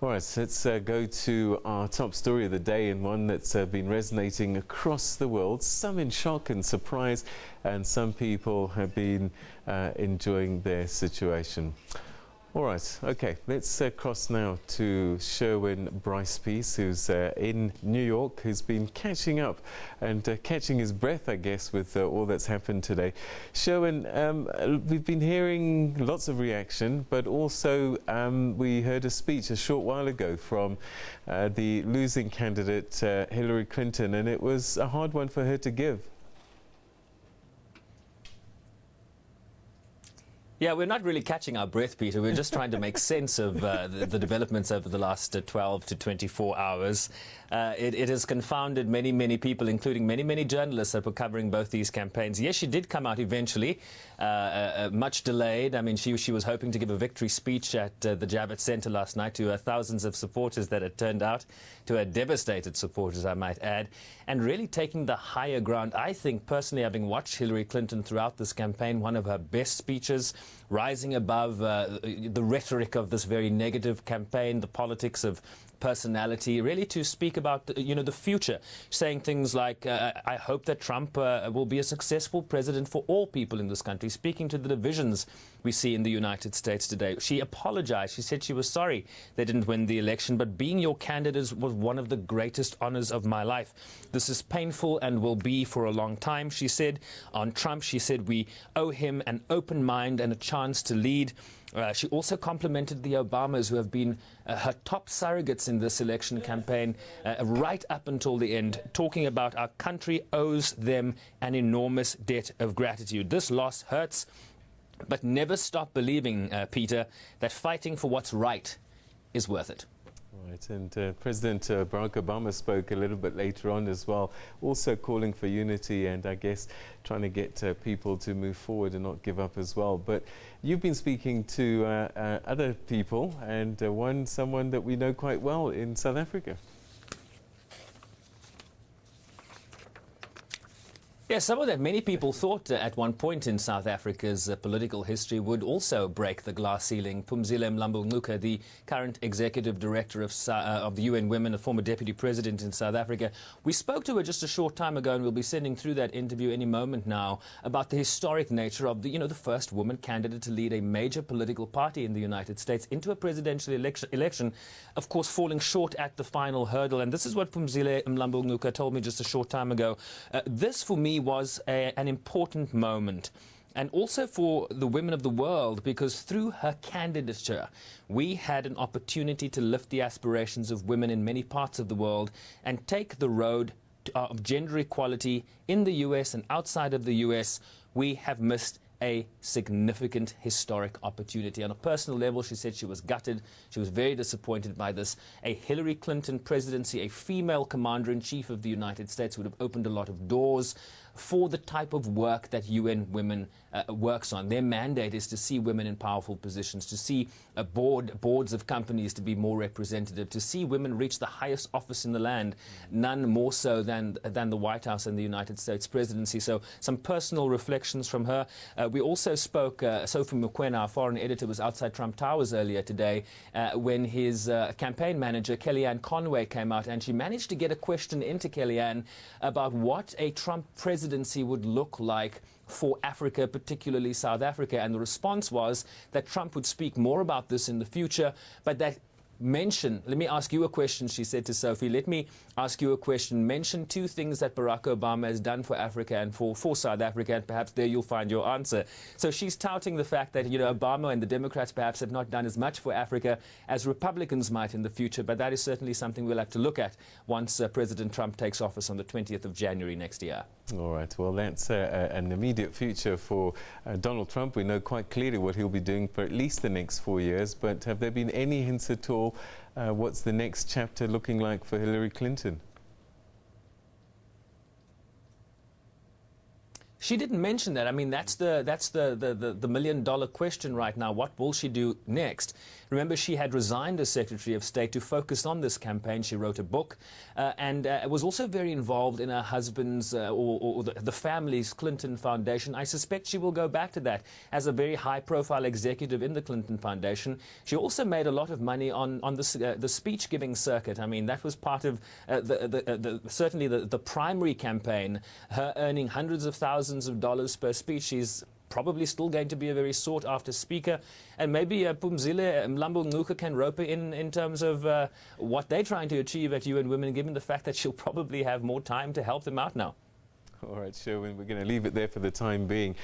All right, let's go to our top story of the day, and one that's been resonating across the world. Some in shock and surprise, and some people have been enjoying their situation. All right, okay, let's cross now to Sherwin Bryce-Pease, who's in New York, who's been catching up and catching his breath, I guess, with all that's happened today. Sherwin, we've been hearing lots of reaction, but also we heard a speech a short while ago from the losing candidate, Hillary Clinton, and it was a hard one for her to give. Yeah, we're not really catching our breath, Peter. We're just trying to make sense of the developments over the last 12 to 24 hours. It has confounded many people, including many journalists that were covering both these campaigns. Yes, she did come out eventually, much delayed. I mean, she was hoping to give a victory speech at the Javits Center last night to thousands of supporters that had turned out, to her devastated supporters, I might add, and really taking the higher ground. I think, personally, having watched Hillary Clinton throughout this campaign, one of her best speeches, rising above the rhetoric of this very negative campaign, the politics of personality, really to speak about the future, saying things like, I hope that Trump will be a successful president for all people in this country, speaking to the divisions we see in the United States today. She apologized. She said she was sorry they didn't win the election, but being your candidate was one of the greatest honors of my life. This is painful and will be for a long time, she said. On Trump, she said, we owe him an open mind and a chance to lead. She also complimented the Obamas, who have been her top surrogates in this election campaign, right up until the end, talking about our country owes them an enormous debt of gratitude. This loss hurts, but never stop believing, Peter, that fighting for what's right is worth it. Right, and President Barak Obama spoke a little bit later on as well, also calling for unity and I guess trying to get people to move forward and not give up as well. But you've been speaking to other people, and someone that we know quite well in South Africa. Yes, someone that many people thought at one point in South Africa's political history would also break the glass ceiling. Phumzile Mlambo-Ngcuka, the current executive director of the UN Women, a former deputy president in South Africa. We spoke to her just a short time ago, and we'll be sending through that interview any moment now, about the historic nature of the first woman candidate to lead a major political party in the United States into a presidential election, of course falling short at the final hurdle. And this is what Phumzile Mlambo-Ngcuka told me just a short time ago. This, for me, was an important moment, and also for the women of the world, because through her candidature we had an opportunity to lift the aspirations of women in many parts of the world and take the road of gender equality in the US and outside of the US. We have missed a significant historic opportunity. On a personal level, she said she was gutted. She was very disappointed by this. A Hillary Clinton presidency, a female commander-in-chief of the United States, would have opened a lot of doors for the type of work that UN Women works on. Their mandate is to see women in powerful positions, to see boards of companies to be more representative, to see women reach the highest office in the land, none more so than the White House and the United States presidency. So some personal reflections from her. We also spoke, Sophie Mokoena, our foreign editor, was outside Trump Towers earlier today when his campaign manager, Kellyanne Conway, came out, and she managed to get a question into Kellyanne about what a Trump presidency would look like for Africa, particularly South Africa. And the response was that Trump would speak more about this in the future, but that let me ask you a question, she said to Sophie. Let me ask you a question. Mention two things that Barack Obama has done for Africa and for South Africa, and perhaps there you'll find your answer. So she's touting the fact that, Obama and the Democrats perhaps have not done as much for Africa as Republicans might in the future, but that is certainly something we'll have to look at once President Trump takes office on the 20th of January next year. All right, well, that's an immediate future for Donald Trump. We know quite clearly what he'll be doing for at least the next 4 years, but have there been any hints at all what's the next chapter looking like for Hillary Clinton? She didn't mention that. I mean, that's the $1 million question right now. What will she do next? Remember, she had resigned as Secretary of State to focus on this campaign. She wrote a book and was also very involved in her husband's or the family's Clinton Foundation. I suspect she will go back to that as a very high-profile executive in the Clinton Foundation. She also made a lot of money on the speech-giving circuit. I mean, that was part of certainly the primary campaign, her earning hundreds of thousands of dollars per speech. She's probably still going to be a very sought-after speaker, and maybe Phumzile Mlambo-Ngcuka can rope her in terms of what they're trying to achieve at UN Women, given the fact that she'll probably have more time to help them out now. All right, Sherwin, we're going to leave it there for the time being.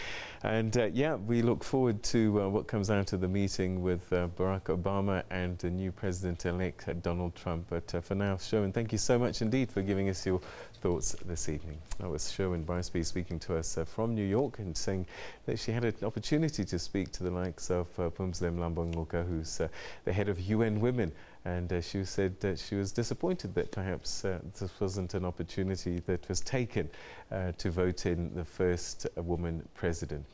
And yeah, we look forward to what comes out of the meeting with Barack Obama and the new President-elect Donald Trump. But for now, Sherwin, thank you so much indeed for giving us your thoughts this evening. That was Sherwin Bryce-Pease speaking to us from New York and saying that she had an opportunity to speak to the likes of Phumzile Mlambo-Ngcuka, who's the head of UN Women. And she said that she was disappointed that perhaps this wasn't an opportunity that was taken to vote in the first woman president.